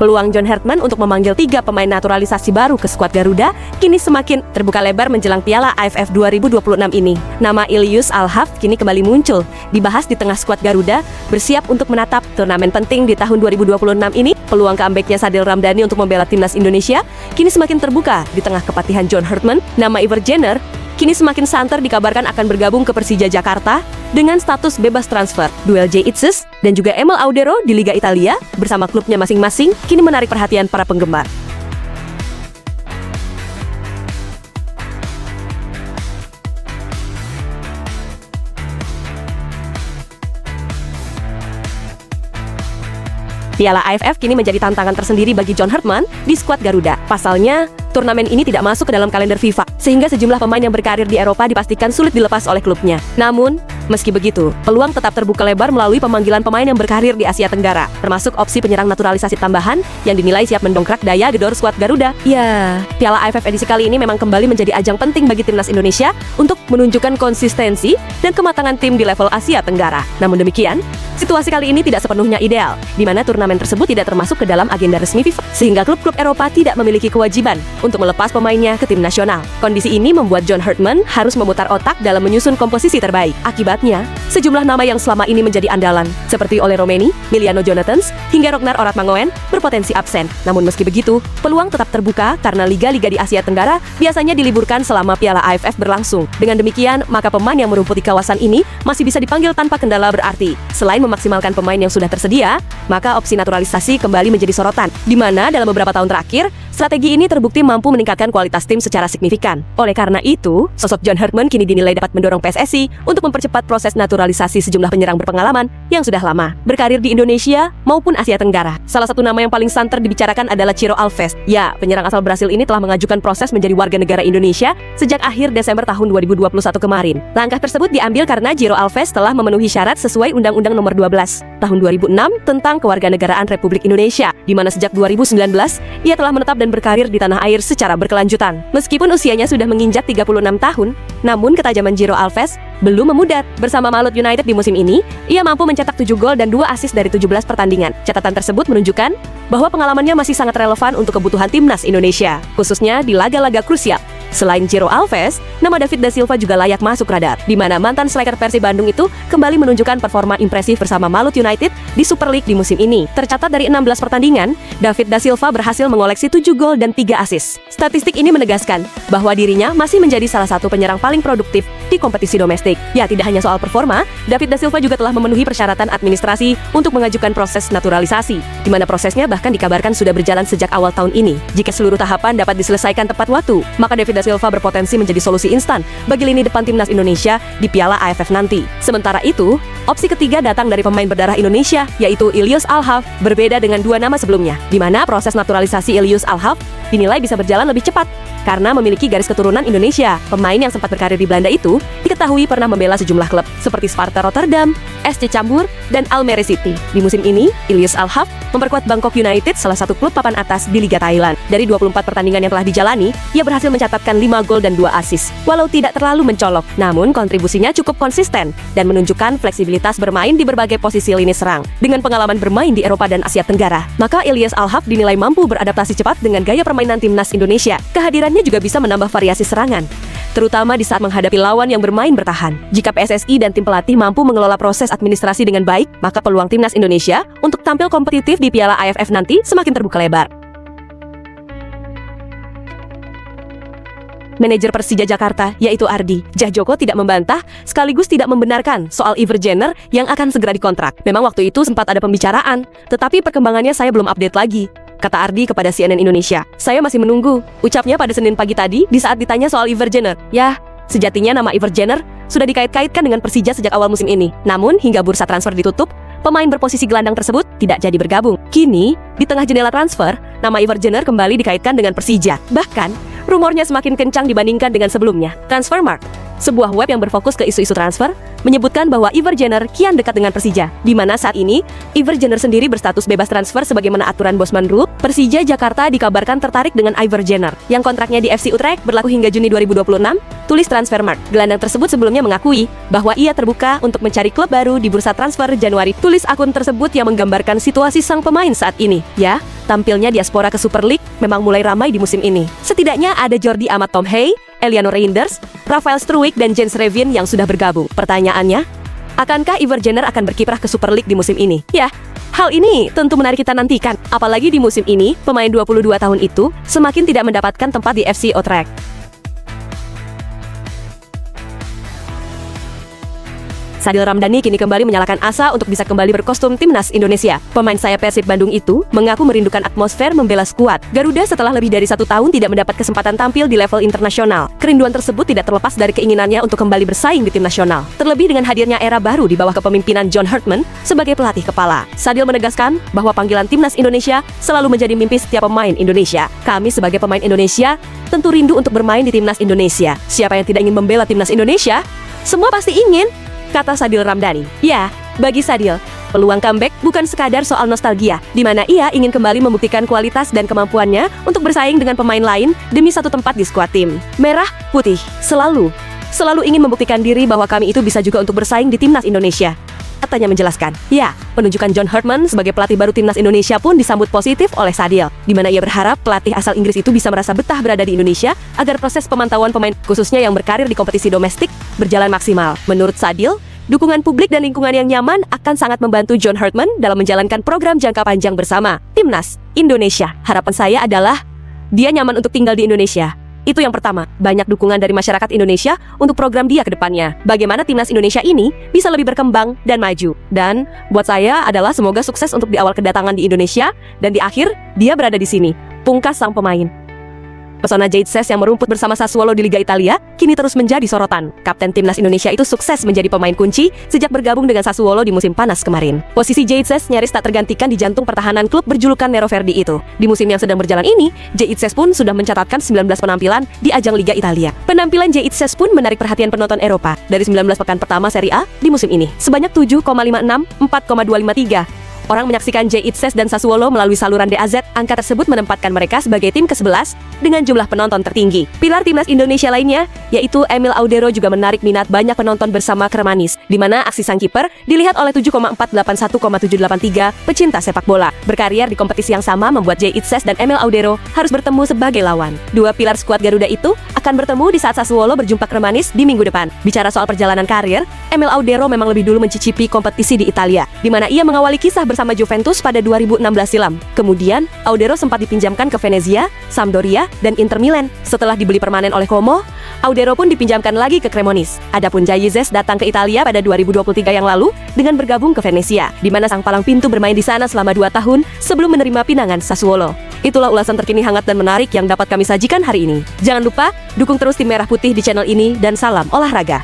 Peluang John Hartman untuk memanggil 3 pemain naturalisasi baru ke skuad Garuda kini semakin terbuka lebar menjelang Piala AFF 2026 ini. Nama Ilyus Al-Haf kini kembali muncul, dibahas di tengah skuad Garuda bersiap untuk menatap turnamen penting di tahun 2026 ini. Peluang comebacknya Sadil Ramdhani untuk membela timnas Indonesia kini semakin terbuka di tengah kepatihan John Hartman. Nama Iver Jenner kini semakin santer dikabarkan akan bergabung ke Persija Jakarta dengan status bebas transfer. Duel Jay Itzes dan juga Emil Audero di Liga Italia bersama klubnya masing-masing kini menarik perhatian para penggemar. Piala AFF kini menjadi tantangan tersendiri bagi John Hartman di skuad Garuda. Pasalnya, turnamen ini tidak masuk ke dalam kalender FIFA, sehingga sejumlah pemain yang berkarir di Eropa dipastikan sulit dilepas oleh klubnya. Namun, meski begitu, peluang tetap terbuka lebar melalui pemanggilan pemain yang berkarir di Asia Tenggara, termasuk opsi penyerang naturalisasi tambahan yang dinilai siap mendongkrak daya gedor skuad Garuda. Ya, Piala AFF edisi kali ini memang kembali menjadi ajang penting bagi timnas Indonesia untuk menunjukkan konsistensi dan kematangan tim di level Asia Tenggara. Namun demikian, situasi kali ini tidak sepenuhnya ideal, di mana turnamen tersebut tidak termasuk ke dalam agenda resmi FIFA, sehingga klub-klub Eropa tidak memiliki kewajiban untuk melepas pemainnya ke tim nasional. Kondisi ini membuat John Hartman harus memutar otak dalam menyusun komposisi terbaik. Akibatnya, sejumlah nama yang selama ini menjadi andalan, seperti Ole Romeni, Miliano Jonathans, hingga Rognar Oratmangoen, berpotensi absen. Namun meski begitu, peluang tetap terbuka karena liga-liga di Asia Tenggara biasanya diliburkan selama Piala AFF berlangsung. Dengan demikian, maka pemain yang merumput di kawasan ini masih bisa dipanggil tanpa kendala berarti. Selain memaksimalkan pemain yang sudah tersedia, maka opsi naturalisasi kembali menjadi sorotan, di mana dalam beberapa tahun terakhir, strategi ini terbukti mampu meningkatkan kualitas tim secara signifikan. Oleh karena itu, sosok John Hartman kini dinilai dapat mendorong PSSI untuk mempercepat proses naturalisasi sejumlah penyerang berpengalaman yang sudah lama berkarir di Indonesia maupun Asia Tenggara. Salah satu nama yang paling santer dibicarakan adalah Ciro Alves. Ya, penyerang asal Brasil ini telah mengajukan proses menjadi warga negara Indonesia sejak akhir Desember tahun 2021 kemarin. Langkah tersebut diambil karena Ciro Alves telah memenuhi syarat sesuai Undang-Undang Nomor 12 Tahun 2006 tentang Kewarganegaraan Republik Indonesia, di mana sejak 2019 ia telah menetap dan berkarir di tanah air secara berkelanjutan. Meskipun usianya sudah menginjak 36 tahun, namun ketajaman Ciro Alves belum memudar. Bersama Malut United di musim ini, ia mampu mencetak 7 gol dan 2 assist dari 17 pertandingan. Catatan tersebut menunjukkan bahwa pengalamannya masih sangat relevan untuk kebutuhan timnas Indonesia, khususnya di laga-laga krusial. Selain Ciro Alves, nama David da Silva juga layak masuk radar, di mana mantan striker Persib Bandung itu kembali menunjukkan performa impresif bersama Malut United di Super League di musim ini. Tercatat dari 16 pertandingan, David da Silva berhasil mengoleksi 7 gol dan 3 assist. Statistik ini menegaskan bahwa dirinya masih menjadi salah satu penyerang paling produktif di kompetisi domestik. Ya, tidak hanya soal performa, David da Silva juga telah memenuhi persyaratan administrasi untuk mengajukan proses naturalisasi, di mana prosesnya bahkan dikabarkan sudah berjalan sejak awal tahun ini. Jika seluruh tahapan dapat diselesaikan tepat waktu, maka David da Silva berpotensi menjadi solusi instan bagi lini depan timnas Indonesia di Piala AFF nanti. Sementara itu, opsi ketiga datang dari pemain berdarah Indonesia, yaitu Ilyus Al-Haf, berbeda dengan 2 nama sebelumnya, di mana proses naturalisasi Ilyus Al-Haf dinilai bisa berjalan lebih cepat karena memiliki garis keturunan Indonesia. Pemain yang sempat berkarir di Belanda itu diketahui pernah membela sejumlah klub seperti Sparta Rotterdam, SC Cambuur, dan Almere City. Di musim ini, Ilyus Al-Haf memperkuat Bangkok United, salah satu klub papan atas di Liga Thailand. Dari 24 pertandingan yang telah dijalani, ia berhasil mencatatkan 5 gol dan 2 assist. Walau tidak terlalu mencolok, namun kontribusinya cukup konsisten dan menunjukkan fleksibilitas bermain di berbagai posisi lini serang. Dengan pengalaman bermain di Eropa dan Asia Tenggara, maka Ilyus Al-Haf dinilai mampu beradaptasi cepat dengan gaya permainan timnas Indonesia. Kehadirannya juga bisa menambah variasi serangan, terutama di saat menghadapi lawan yang bermain bertahan. Jika PSSI dan tim pelatih mampu mengelola proses administrasi dengan baik, maka peluang timnas Indonesia untuk tampil kompetitif di Piala AFF nanti semakin terbuka lebar. Manajer Persija Jakarta, yaitu Ardi Djoko, tidak membantah sekaligus tidak membenarkan soal Iver Jenner yang akan segera dikontrak. Memang waktu itu sempat ada pembicaraan, tetapi perkembangannya saya belum update lagi, kata Ardi kepada CNN Indonesia. Saya masih menunggu, ucapnya pada Senin pagi tadi di saat ditanya soal Iver Jenner. Ya, sejatinya nama Iver Jenner sudah dikait-kaitkan dengan Persija sejak awal musim ini. Namun, hingga bursa transfer ditutup, pemain berposisi gelandang tersebut tidak jadi bergabung. Kini, di tengah jendela transfer, nama Iver Jenner kembali dikaitkan dengan Persija. Bahkan, rumornya semakin kencang dibandingkan dengan sebelumnya. Transfermarkt Sebuah web yang berfokus ke isu-isu transfer menyebutkan bahwa Iver Jenner kian dekat dengan Persija, di mana saat ini Iver Jenner sendiri berstatus bebas transfer sebagaimana aturan Bosman Group. Persija Jakarta dikabarkan tertarik dengan Iver Jenner, yang kontraknya di FC Utrecht berlaku hingga Juni 2026, tulis Transfermarkt. Gelandang tersebut sebelumnya mengakui bahwa ia terbuka untuk mencari klub baru di bursa transfer Januari, tulis akun tersebut yang menggambarkan situasi sang pemain saat ini. Ya, tampilnya diaspora ke Super League memang mulai ramai di musim ini. Setidaknya ada Jordi Amat Tom Hey, Eliano Reinders, Rafael Struwijk, dan Jens Revien yang sudah bergabung. Pertanyaannya, akankah Iver Jenner akan berkiprah ke Super League di musim ini? Ya, hal ini tentu menarik kita nantikan. Apalagi di musim ini, pemain 22 tahun itu semakin tidak mendapatkan tempat di FC Utrecht. Sadil Ramdhani kini kembali menyalakan asa untuk bisa kembali berkostum timnas Indonesia. Pemain sayap Persib Bandung itu mengaku merindukan atmosfer membela skuad Garuda setelah lebih dari 1 tahun tidak mendapat kesempatan tampil di level internasional. Kerinduan tersebut tidak terlepas dari keinginannya untuk kembali bersaing di tim nasional. Terlebih dengan hadirnya era baru di bawah kepemimpinan John Hartman sebagai pelatih kepala. Sadil menegaskan bahwa panggilan timnas Indonesia selalu menjadi mimpi setiap pemain Indonesia. Kami sebagai pemain Indonesia tentu rindu untuk bermain di timnas Indonesia. Siapa yang tidak ingin membela timnas Indonesia? Semua pasti ingin, kata Sadil Ramdhani. Ya, bagi Sadil, peluang comeback bukan sekadar soal nostalgia, di mana ia ingin kembali membuktikan kualitas dan kemampuannya untuk bersaing dengan pemain lain demi satu tempat di skuad tim. Merah Putih selalu ingin membuktikan diri bahwa kami itu bisa juga untuk bersaing di timnas Indonesia. Katanya menjelaskan, ya, penunjukan John Hartman sebagai pelatih baru timnas Indonesia pun disambut positif oleh Sadil, di mana ia berharap pelatih asal Inggris itu bisa merasa betah berada di Indonesia agar proses pemantauan pemain khususnya yang berkarir di kompetisi domestik berjalan maksimal. Menurut Sadil, dukungan publik dan lingkungan yang nyaman akan sangat membantu John Hartman dalam menjalankan program jangka panjang bersama timnas Indonesia. Harapan saya adalah dia nyaman untuk tinggal di Indonesia. Itu yang pertama, banyak dukungan dari masyarakat Indonesia untuk program dia ke depannya. Bagaimana timnas Indonesia ini bisa lebih berkembang dan maju. Dan buat saya adalah semoga sukses untuk di awal kedatangan di Indonesia dan di akhir dia berada di sini. Pungkas sang pemain. Pesona Jade Ses yang merumput bersama Sassuolo di Liga Italia kini terus menjadi sorotan. Kapten timnas Indonesia itu sukses menjadi pemain kunci sejak bergabung dengan Sassuolo di musim panas kemarin. Posisi Jade Ses nyaris tak tergantikan di jantung pertahanan klub berjulukan Nero Verdi itu. Di musim yang sedang berjalan ini, Jade Ses pun sudah mencatatkan 19 penampilan di ajang Liga Italia. Penampilan Jade Ses pun menarik perhatian penonton Eropa. Dari 19 pekan pertama Serie A di musim ini, sebanyak 7,56, 4,253 orang menyaksikan Jade Ses dan Sassuolo melalui saluran DAZ. Angka tersebut menempatkan mereka sebagai tim ke-11 dengan jumlah penonton tertinggi. Pilar timnas Indonesia lainnya, yaitu Emil Audero juga menarik minat banyak penonton bersama Kremanis, di mana aksi sang kiper dilihat oleh 7,481,783 pecinta sepak bola. Berkarier di kompetisi yang sama membuat Jade Ses dan Emil Audero harus bertemu sebagai lawan. Dua pilar skuad Garuda itu akan bertemu di saat Sassuolo berjumpa Kremanis di minggu depan. Bicara soal perjalanan karir, Emil Audero memang lebih dulu mencicipi kompetisi di Italia, di mana ia mengawali kisah bersama Juventus pada 2016 silam. Kemudian, Audero sempat dipinjamkan ke Venezia, Sampdoria, dan Inter Milan. Setelah dibeli permanen oleh Como, Audero pun dipinjamkan lagi ke Cremonese. Adapun Jade Ses datang ke Italia pada 2023 yang lalu dengan bergabung ke Venezia, di mana sang palang pintu bermain di sana selama 2 tahun sebelum menerima pinangan Sassuolo. Itulah ulasan terkini hangat dan menarik yang dapat kami sajikan hari ini. Jangan lupa, dukung terus tim Merah Putih di channel ini dan salam olahraga.